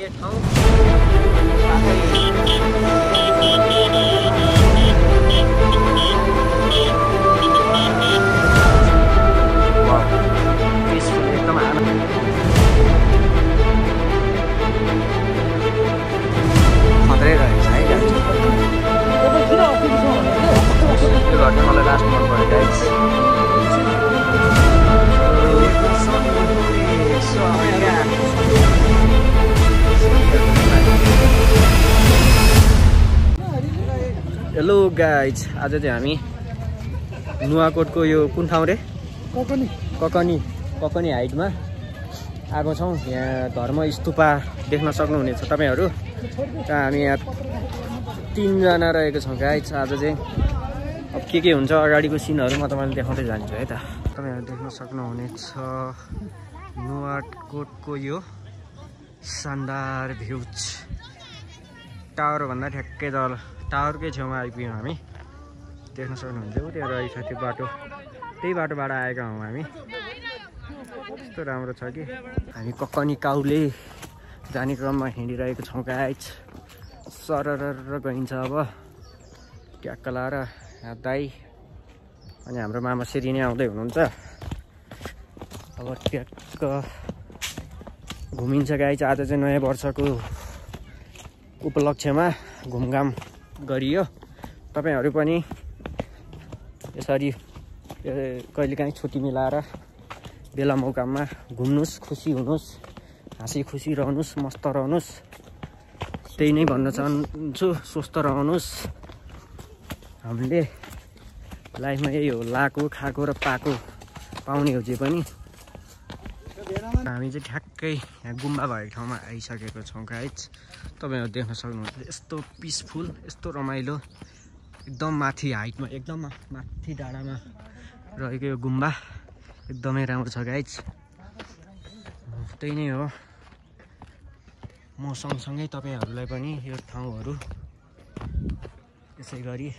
घुम्ने ठाउँ एकदम खतरै रहेछ है गाइस। यो घटना मलाई लास्ट मन पऱ्यो गाइस। हेलो गाइज, आज चाहिँ हामी नुवाकोटको यो कुन ठाउँ रे ककनी हाइटमा आएको छौँ। यहाँ धर्म स्तूपा देख्न सक्नुहुनेछ तपाईँहरू। हामी यहाँ 3 जना रहेको छौँ गाइज। आज चाहिँ अब के हुन्छ अगाडिको सिनहरू म तपाईँलाई देखाउँदै जान्छु है त। तपाईँहरू देख्न सक्नुहुनेछ नुवाकोटको यो शानदार भ्यूज। टावरभन्दा ठ्याक्कै तल टावरकै छेउमा आइपुग्यौँ हामी। देख्न सक्नुहुन्छ त्यहाँ रहेछ त्यो बाटो, त्यही बाटोबाट आएका हौँ हामी। कस्तो राम्रो छ कि हामी ककनी काउले जाने क्रममा हिँडिरहेको छौँ गाइज। सरर गइन्छ अब ट्याक्क लाएर यहाँ दाइ अनि हाम्रो मामा श्री नै आउँदै हुनुहुन्छ। अब ट्याक्क घुमिन्छ गाइज। आज चाहिँ नयाँ वर्षको उपलक्ष्यमा घुमघाम गरियो। तपाईँहरू पनि यसरी कहिलेकाहीँ छुट्टी मिलाएर बेला मौकामा घुम्नुहोस्, खुसी हुनुहोस्, हाँसी खुसी रहनुहोस्, मस्त रहनुहोस्। त्यही नै भन्न चाहन्छु, स्वस्थ रहनुहोस्। हामीले लाइफमा यही हो, लाएको खाएको र पाएको पाउने हो जे पनि। हामी चाहिँ ठ्याक्कै यहाँ गुम्बा भएको ठाउँमा आइसकेको छौँ गाइज। तपाईँहरू देख्न सक्नुहुन्छ यस्तो पिसफुल, यस्तो रमाइलो, एकदम माथि हाइटमा, एकदम माथि डाँडामा रहेको यो गुम्बा एकदमै राम्रो छ गाइज। त्यही नै हो, म सँगसँगै तपाईँहरूलाई पनि यो ठाउँहरू यसै गरी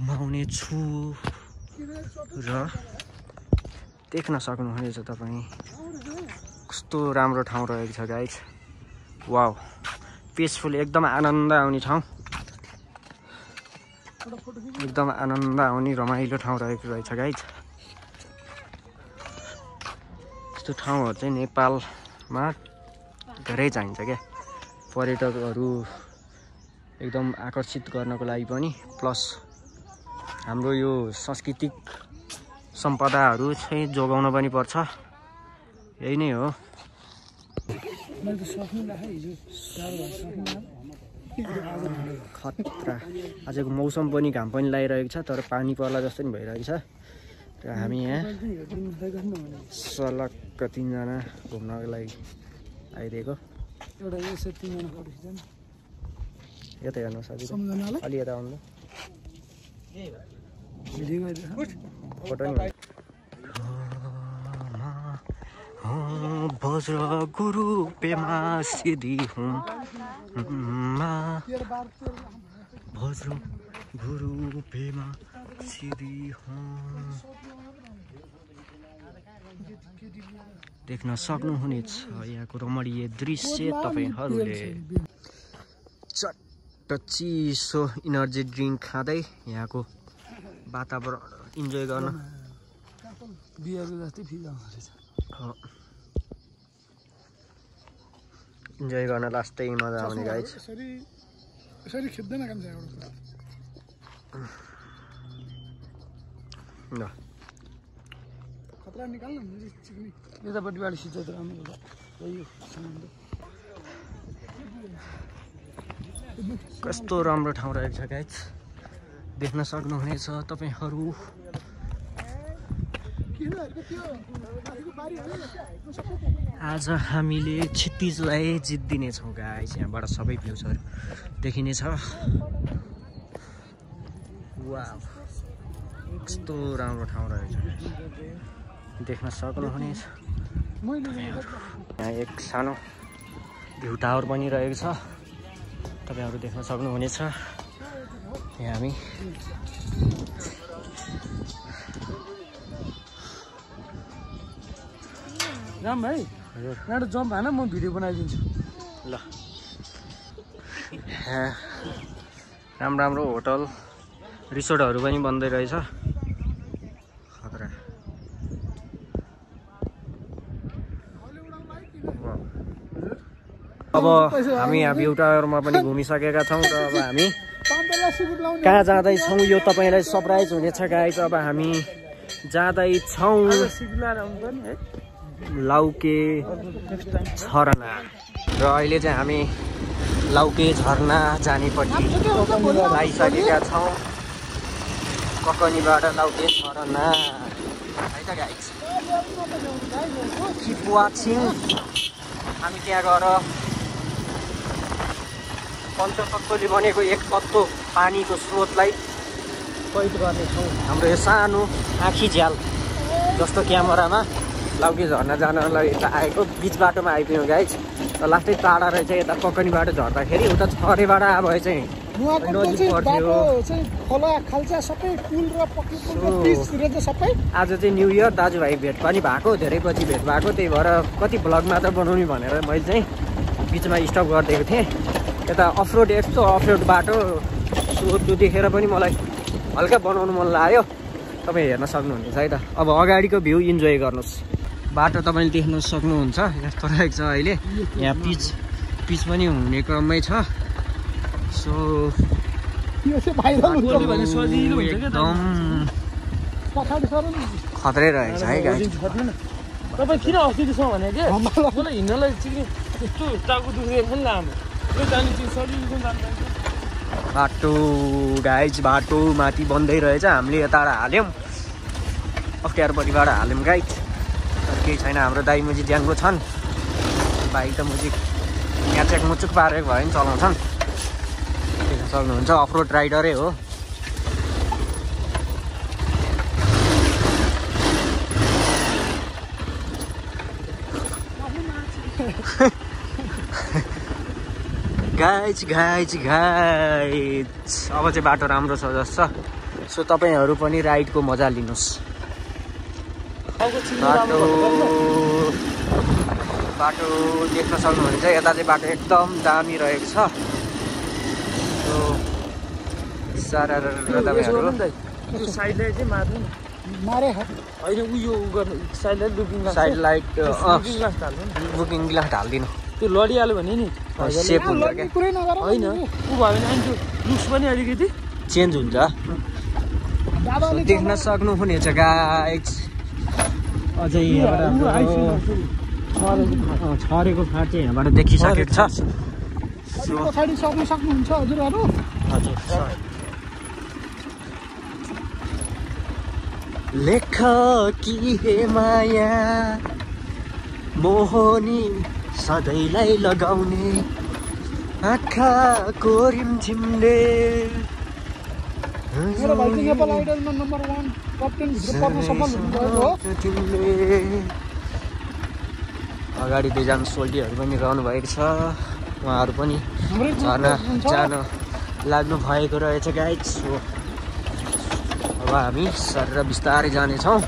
घुमाउने छु र देख्न सक्नुहुनेछ तपाईँ कस्तो राम्रो ठाउँ रहेको छ गाइज। वाउ, पिसफुल, एकदम आनन्द आउने ठाउँ, एकदम आनन्द आउने रमाइलो ठाउँ रहेको रहेछ गाइज। यस्तो ठाउँहरू चाहिँ नेपालमा धेरै चाहिन्छ क्या, पर्यटकहरू एकदम आकर्षित गर्नको लागि पनि, प्लस हाम्रो यो सांस्कृतिक सम्पदाहरू चाहिँ जोगाउन पनि पर्छ। यही नै हो। खतरा आजको मौसम पनि, घाम पनि लागिरहेको छ, तर पानी पर्ला जस्तो नि भइरहेको छ। र हामी यहाँ सलक्क 3 जना घुम्नको लागि आइदिएको। यता हेर्नु साथी, अलि यता आउनु फोटो नि। वज्र गुरु पेमा सिद्धि हुँ, वज्र गुरु पेमा सिद्धि हुँ। देख्न सक्नुहुनेछ यहाँको रमणीय दृश्य तपाईँहरूले। चट्ट चिसो इनर्जी ड्रिङ्क खाँदै यहाँको वातावरण इन्जोय गर्न इन्जोय गर्न लास्टै मजा आउने गाइज। कस्तो राम्रो ठाउँ रहेको छ गाइज, देख्न सक्नुहुनेछ तपाईँहरू। आज हामीले क्षितिजलाई जित्दिनेछौँ गाइज। यहाँबाट सबै भ्यूजहरू देखिनेछ। वाउ, कस्तो राम्रो ठाउँ रहेछ, देख्न सक्नुहुनेछ। यहाँ एक सानो भ्यू टावर पनि रहेको छ, तपाईँहरू देख्न सक्नुहुनेछ। यहाँ हामी राम भाइ हजुर यहाँ जम्प भएन म भिडियो बनाइदिन्छु ल राम्रो होटल रिसोर्टहरू पनि बन्दै रहेछ खतरा अब हामी यहाँ भ्यू टावरमा पनि घुमिसकेका छौँ र अब हामी कहाँ जाँदैछौँ यो तपाईँलाई सरप्राइज हुनेछ गाइज अब हामी जाँदैछौँ लाउके झरना र अहिले चाहिँ हामी लाउके झरना जानेपट्टि आइसकेका छौँ ककनीबाट लाउके झरना है त गाइज किप वाचिङ हामी त्यहाँ गएर पञ्चतत्त्वले बनेको एक तत्त्व पानीको स्रोतलाई कैद गर्नेछौँ हाम्रो यो सानो आँखी झ्याल जस्तो क्यामेरामा लाउके झर्ना जानलाई यता आएको बिच बाटोमा आइपुग्यौँ गाइज र लास्टै टाढा रहेछ यता ककनीबाट झर्दाखेरि उता छरेबाट भए चाहिँ नजिक पर्थ्यो आज चाहिँ न्यू इयर दाजुभाइ भेट पनि भएको धेरै पछि भेट भएको त्यही भएर कति भ्लगमा त बनाउने भनेर मैले चाहिँ बिचमा स्टप गरिदिएको थिएँ यता अफरोड यस्तो अफरोड बाटो त्यो देखेर पनि मलाई हल्का बनाउनु मन लाग्यो तपाईँ हेर्न सक्नुहुनेछ है त अब अगाडिको भ्यू इन्जोय गर्नुहोस् बाटो तपाईँले देख्न सक्नुहुन्छ यस्तो रहेको छ अहिले यहाँ पिच पनि हुने क्रममै छ सो एकदम खतरै रहेछ है गाडी तपाईँ किन अस्ति त्यसो भने कि मलाई हिँड्नलाई चाहिँ यस्तो टाउको दुखेको नि लामो बाटो गाइज बाटो माथि बन्दै रहेछ हामीले यता हाल्यौँ अप्ठ्यारो परिबाट हाल्यौँ गाइज केही छैन हाम्रो दाइ मुजी ज्याङ्गो छन् भाइ त मुजी च्याक मुचुक पारेको भयो नि चलाउँछन् देख्न सक्नुहुन्छ अफरोड राइडरै हो गाइज अब चाहिँ बाटो राम्रो छ जस्तो सो तपाईँहरू पनि राइडको मजा लिनुहोस् बाटो देख्न सक्नुहुन्छ यता चाहिँ बाटो एकदम दामी रहेको छ सारा तपाईँहरू साइडलाई चाहिँ मारे होइन उयो गर्नु साइड लाइट बुकिङ ग्लास हालिदिनु त्यो लडिहाल्यो भने नि सेप हुन्छ क्या होइन ऊ भयो भने त्यो लुक्स पनि अलिकति चेन्ज हुन्छ देख्न सक्नुहुनेछ गाइज अझै छरेको फाट चाहिँ यहाँबाट देखिसकेको छ पछाडि सक्नुहुन्छ हजुरहरू हजुर लेख कि हे माया मोहनी सधैँलाई लगाउने आँखाको रिमझिमले अगाडि दुईजना सोल्टीहरू पनि रहनु भएको छ उहाँहरू पनि झर्ना जान लाग्नु भएको रहेछ गाइज अब हामी सरेर बिस्तारै जानेछौँ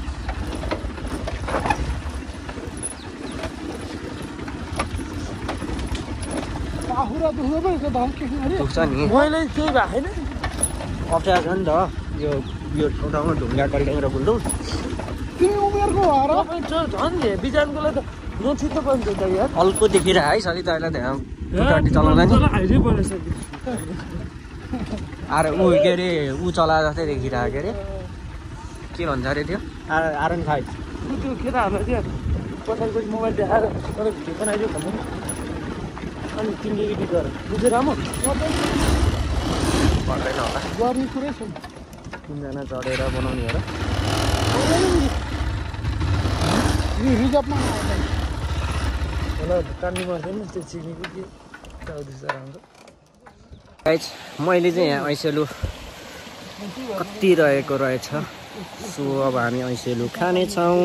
दुख्छ नि मैले केही भएको छैन अप्ठ्यारो छ नि त यो ठाउँमा ढुङ्गा कल्ट्याएर बुल्नु झन् बिजानकोलाई त नछिटो पर्छ त यार अल्पो देखिरह है सधैँ तैँलाई त्यहाँ गाडी चलाउँदा नि आर ऊ के अरे ऊ चला जस्तै देखिरहेको के अरे के भन्छ अरे त्यो R15 त्यो केटाहरूलाई चाहिँ पछाडि मोबाइल देखाएर तर भिडियो बनाइदियो भन्नु अनि तिमीले एडिट गर बुझेर म पर्दैन होला गर्ने कुरै छैन तिनजना चढेर बनाउने हो र रिजर्भमा होला कान्नु पर्दैन त्यो चिनीको के आउँदैछ राम्रो गाइज मैले चाहिँ यहाँ ऐसेलु कति रहेको रहेछ सो अब हामी ऐसेलु खानेछौँ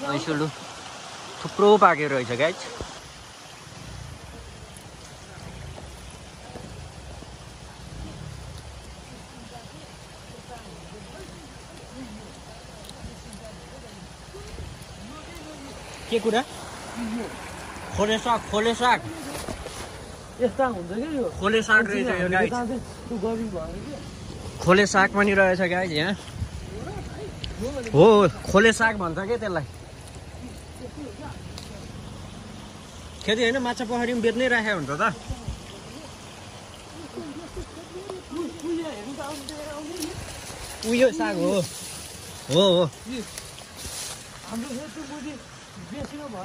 ऐसेलु थुप्रो पाकेको रहेछ गाइज के कुरा खोले साग यस्ता हुन्छ कि यो खोले साग रहेछ यो गाइस त्यो गभर्मेन्ट भयो कि खोले साग पनि रहेछ गाइस यहाँ हो खोले साग भन्छ के त्यसलाई खेती होइन माछा पोखरी पनि बेच्नै राखेको हुन्छ त उयो साग हो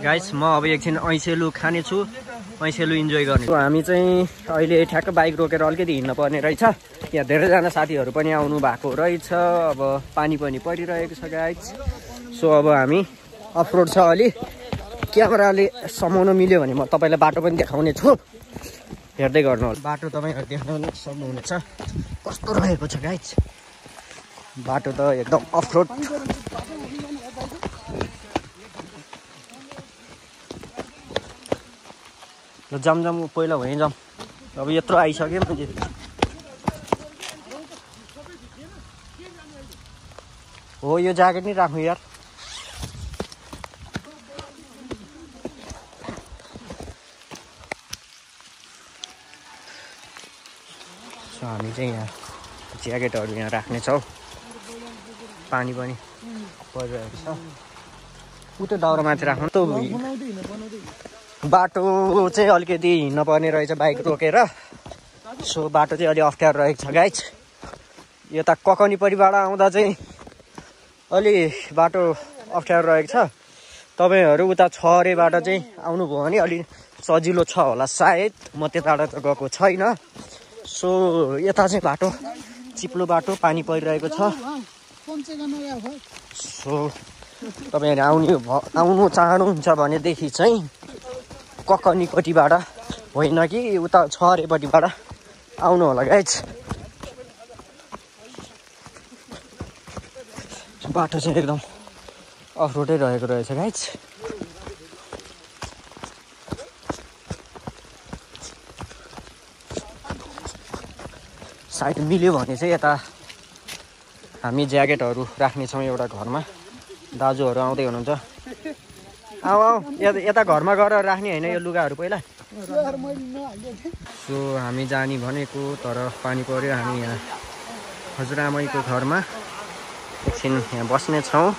गाइस म अब एकछिन ऐसेलु खानेछु ऐसेलु इन्जोय गर्ने हामी चाहिँ अहिले ठ्याक्क बाइक रोकेर अलिकति हिँड्न पर्ने रहेछ यहाँ धेरैजना साथीहरू पनि आउनु भएको रहेछ अब पानी पनि परिरहेको छ गाइस सो अब हामी अफरोड छ अलि क्यामेराले समाउन मिल्यो भने म तपाईँलाई बाटो पनि देखाउने छु हेर्दै गर्नु बाटो तपाईँहरू देख्न सक्नुहुनेछ कस्तो रहेको छ गाइस बाटो त एकदम अफरोड जाम पहिला भए जाम अब यत्रो आइसक्यो मान्छे हो यो ज्याकेट नै राख्नु यार सो हामी चाहिँ यहाँ ज्याकेटहरू यहाँ राख्नेछौँ पानी पनि परिरहेको छ उतो दाउरामाथि राख्नु त बाटो चाहिँ अलिकति हिँड्न पर्ने रहेछ बाइक रोकेर सो बाटो चाहिँ अलि अप्ठ्यारो रहेको छ गाइस यता ककनी परिबाट आउँदा चाहिँ अलि बाटो अप्ठ्यारो रहेको छ तपाईँहरू उता छरेबाट चाहिँ आउनुभयो भने अलि सजिलो छ होला सायद म त्यताबाट त गएको छैन सो यता चाहिँ बाटो चिप्लो बाटो पानी परिरहेको छ सो तपाईँहरू आउनु चाहनुहुन्छ भनेदेखि चाहिँ ककनीपट्टिबाट होइन कि उता छरेपट्टिबाट आउनु होला गाइस बाटो चाहिँ एकदम अफरोडै रहेको रहेछ गाइस साइड मिल्यो भने चाहिँ यता हामी ज्याकेटहरू राख्नेछौँ एउटा घरमा दाजुहरू आउँदै हुनुहुन्छ आऊ यता घरमा गएर राख्ने होइन यो लुगाहरू पहिला सो हामी जाने भनेको तर पानी पर्यो हामी यहाँ हजुरआमैको घरमा एकछिन यहाँ बस्नेछौँ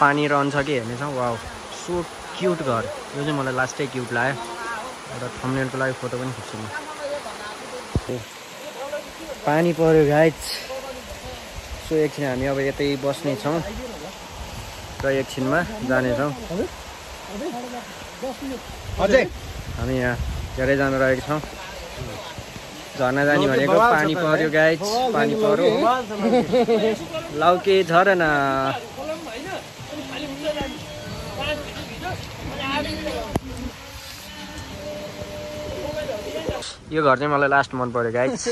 पानी रहन्छ कि हेर्नेछौँ वाउ सो क्युट घर यो चाहिँ मलाई लास्टै क्युट लाग्यो एउटा थम्बनेलको लागि फोटो पनि खिच्छु म पानी पर्यो गाइस सो एकछिन हामी अब यतै बस्नेछौँ र एकछिनमा जानेछौँ हामी यहाँ धेरैजना रहेको छौँ झर्ना जाने भनेको पानी पर्यो गाइस पानी पर्यो लौके झरना यो घर चाहिँ मलाई लास्ट मन पर्यो गाइस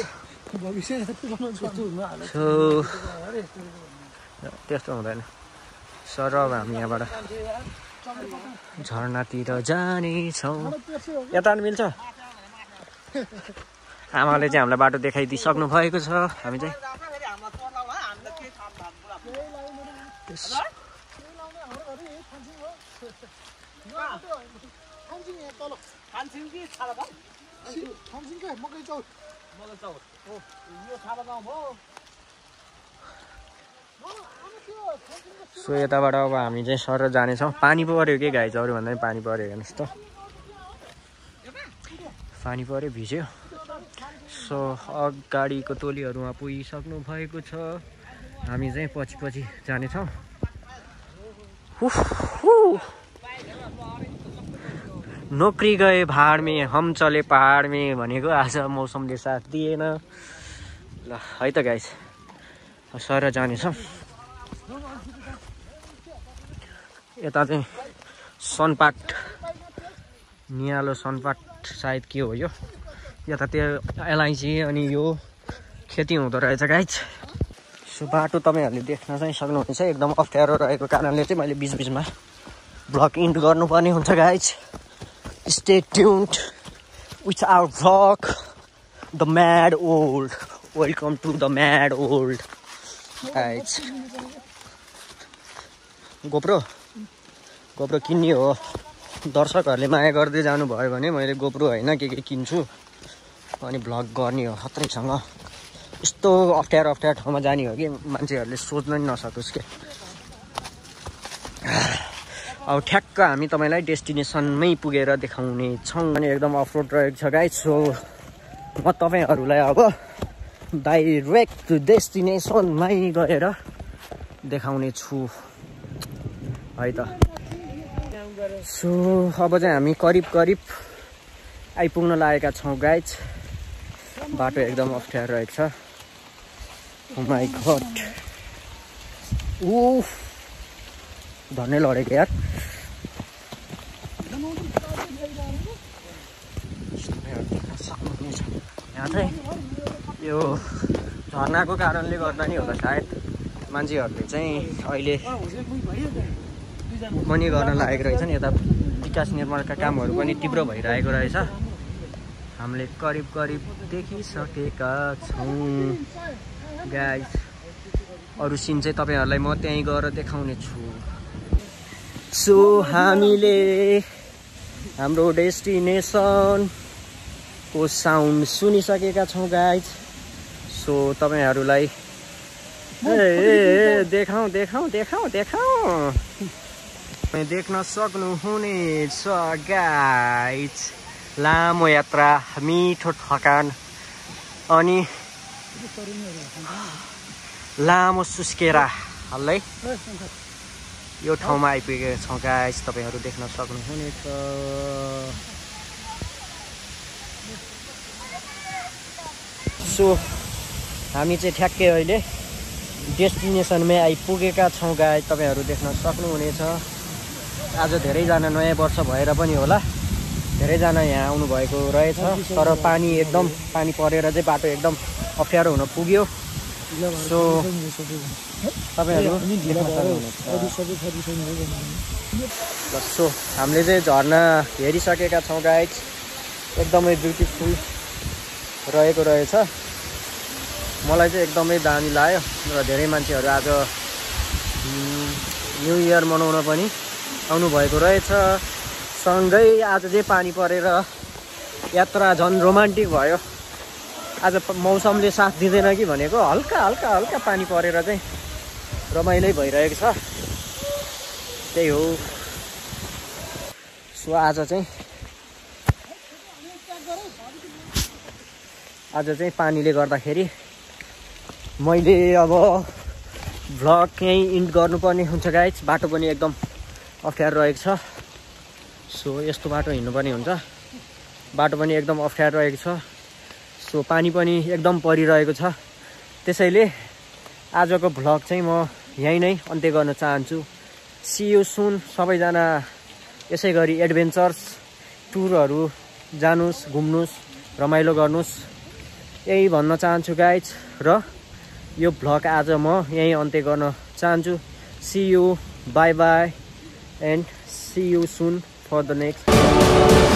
सो त्यस्तो हुँदैन सर अब हामी यहाँबाट झरनातिर जानेछौँ यता मिल्छ आमाले चाहिँ हामीलाई बाटो देखाइदिइसक्नु भएको छ हामी चाहिँ सो यताबाट अब हामी चाहिँ सर जानेछौँ पानी पर्यो के गाइस अरू भन्दा पनि पानी पर्यो हेर्नुहोस् त पानी पर्यो भिज्यो सो अगाडिको टोलीहरूमा पुगिसक्नु भएको छ हामी चाहिँ पछि जानेछौँ नोकरी गए भाड में हम चले पहाड में भनेको आज मौसमले साथ दिएन ल है त गाइस सर जानेछौँ यता चाहिँ सनपाट नियालो सनपाट सायद के हो यो यता त्यो एलआइसी अनि यो खेती हुँदो रहेछ गाइस सो बाटो तपाईँहरूले देख्न चाहिँ सक्नुहुनेछ एकदम अप्ठ्यारो रहेको कारणले चाहिँ मैले बिचबिचमा भ्लग इन्ड गर्नुपर्ने हुन्छ guys stay tuned with our vlog the mad old welcome to the mad old guys GoPro GoPro किन्ने हो। दर्शकहरूले माया गर्दै जानुभयो भने मैले गोप्रो होइन के किन्छु अनि भ्लग गर्ने हो खत्रैसँग। यस्तो अप्ठ्यारो ठाउँमा जाने हो कि मान्छेहरूले सोच्न नि नसकोस् के। अब ठ्याक्क हामी तपाईँलाई डेस्टिनेसनमै पुगेर देखाउने छौँ। अनि एकदम अफरोड रहेको छ गाइस। सो म तपाईँहरूलाई अब डाइरेक्ट डेस्टिनेसनमै गएर देखाउने छु है त। सो अब चाहिँ हामी करिब आइपुग्न लागेका छौँ गाइस। बाटो एकदम अप्ठ्यारो रहेको छ। ओ माई गॉड, उफ धन्नै लडेको यार। यहाँ चाहिँ यो झर्नाको कारणले गर्दा नि होला सायद मान्छेहरूले चाहिँ अहिले पनि गर्न लागेको रहेछन्। यता विकास निर्माणका कामहरू पनि तीव्र भइरहेको रहेछ। हामीले करिब देखिसकेका छौँ गाइस। अरू सिन चाहिँ तपाईँहरूलाई म त्यहीँ गएर देखाउने छु। सो हामीले हाम्रो डेस्टिनेसनको साउन्ड सुनिसकेका छौँ गाइस। सो तपाईँहरूलाई देखाउँ देख्न सक्नुहुनेछ गाइस। लामो यात्रा, मिठो थकान अनि लामो सुस्केरा हाल्दै यो ठाउँमा आइपुगेका छौँ गाइस। तपाईँहरू देख्न सक्नुहुनेछ। सो हामी चाहिँ ठ्याक्कै अहिले डेस्टिनेसनमै आइपुगेका छौँ गाइस। तपाईँहरू देख्न सक्नुहुनेछ। आज धेरैजना नयाँ वर्ष भएर पनि होला धेरैजना यहाँ आउनुभएको रहेछ। तर पानी परेर चाहिँ बाटो एकदम अप्ठ्यारो हुन पुग्यो। सो तपाईँहरू सो हामीले चाहिँ झर्ना हेरिसकेका छौँ गाइस। एकदमै ब्युटिफुल रहेको रहेछ। मलाई चाहिँ एकदमै दामी लाग्यो र धेरै मान्छेहरू आज न्यू इयर मनाउन पनि आउनुभएको रहेछ। सँगै आज चाहिँ पानी परेर यात्रा झन् रोमान्टिक भयो। आज मौसमले साथ दिँदैन कि भनेको हल्का पानी परेर चाहिँ रमाइलो भइरहेको छ। त्यही हो। सो आज चाहिँ पानीले गर्दाखेरि मैले अब भ्लग यहीँ इन्ड गर्नुपर्ने हुन्छ गाइस। बाटो पनि एकदम अप्ठ्यारो रहेको छ। सो यस्तो बाटो हिँड्नुपर्ने हुन्छ। बाटो पनि एकदम अप्ठ्यारो रहेको छ। सो पानी पनि एकदम परिरहेको छ। त्यसैले आजको भ्लग चाहिँ म यहीँ नै अन्त्य गर्न चाहन्छु। See you soon. सबैजना यसै गरी एडभेन्चर्स टुरहरू जानुस्, घुम्नुस्, रमाइलो गर्नुस् यही भन्न चाहन्छु गाइज। र यो भ्लग आज म यहीँ अन्त्य गर्न चाहन्छु। See you, bye bye and see you soon for the next.